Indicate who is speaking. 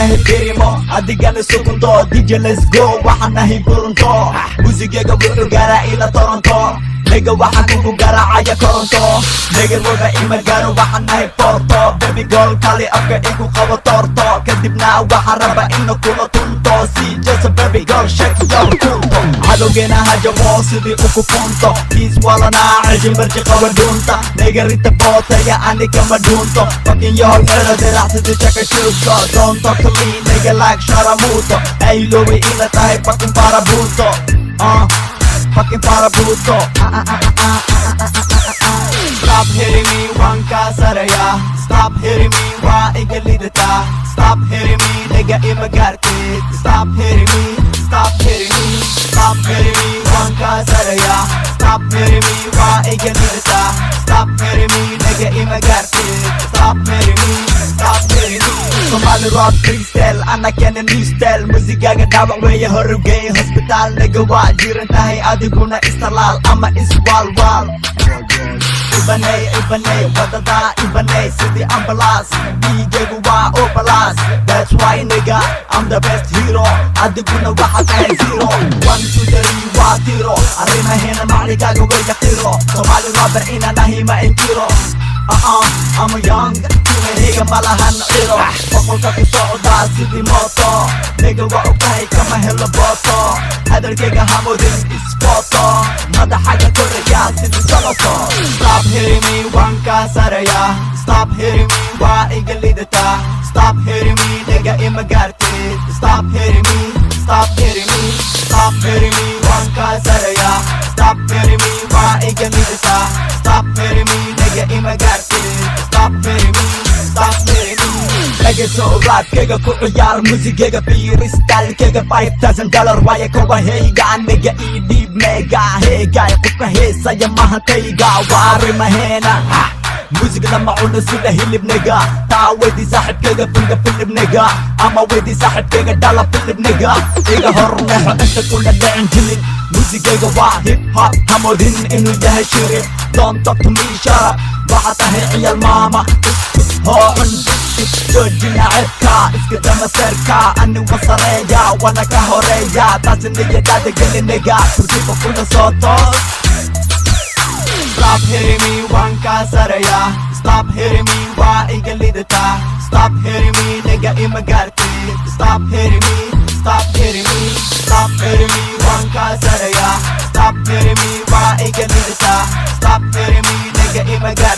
Speaker 1: nahay birimo adigana sukunto DJ let's go waxaan nahay burunto muusigayga wuxuu gaaraa ila Toronto nigga waxaan kugu garaacaya koronto nigga walba ima gaaro waxaan nahay Porto baby girl kali afka igu qabo torto kadibna waxaan rabaa ina kula tunto si just a baby girl shake your kunto cadowgeena hajabo sidii uku funto kiis walana cajin barji qaba dunta nigga rita boota ya anika ma dunto fucking your hero diraxsidi chaka shuko don't talk to me nigga like sharamuto ay lowe ila tahay fucking parabuto fucking parabuto Stop hitting me wanka saraya Stop hitting me wa igalidata Stop hitting me nigga imagartit Stop hitting me Stop hitting me Stop hitting me wanka saraya Stop hitting me wa igalidata Stop hitting me nigga imagartit Stop hitting me Stop hitting me Somali rock freestyle ana kena new style musigaga dhawac weeye horugay hospital nigga waa jiran tahay adiguna istalaal ama iswaalwaal Ibanay, wadada Ibanay, city ambulance Bigegu wa obalas That's why nigga, I'm the best hero Adiguna waxa tahay zero 1, 2, 3, wa tiro Arrima hena macligaga way yaqiro Somali rapper ina nahi ma inkiro I'm a young Nigga malahan iro Boqolka ku socdaa sidii moto Nigga waa ogtahay kama helo boto hadalkayga hamodin isfoto madaxaga koraya sidii soloto Stop hitting me wanka saraya Stop hitting me waa iga lidata Stop hitting me nigga imagartid Stop hitting me Stop hitting me Stop hitting me wanka saraya Stop hitting me waa iga lidata Stop hitting me nigga imagartid Stop hitting me Stop hitting me Dhagayso raadkayga ku ciyaar muusigayga freestyle-kayga $5,000 waaye kuwa heyga aniga ii dhiib meega heega qofka heesaya mahantayga waa arrimaheena muusigada macuna sida hilibnega taa weydii saaxibkayga finga filibnega ama weydii saaxibkayga dhala filibnega iga horneexo inta kuna dhicin jilin muusigayga waa hip hop hamodin inuu yahay shirib don't talk to me shut up waxa tahay ciyal maama hoocun joojina cebka iska dama serka ani wasareeya wana ka horeeya taasi niyadaada gelinega kursiga kuna soo toos Stop hitting me wanka saraya Stop hitting me wa iga lidata Stop hitting me nigga imagartid Stop hitting me Stop hitting me Stop hitting me wanka saraya Stop hitting me wa iga lidata Stop hitting me nigga imagartid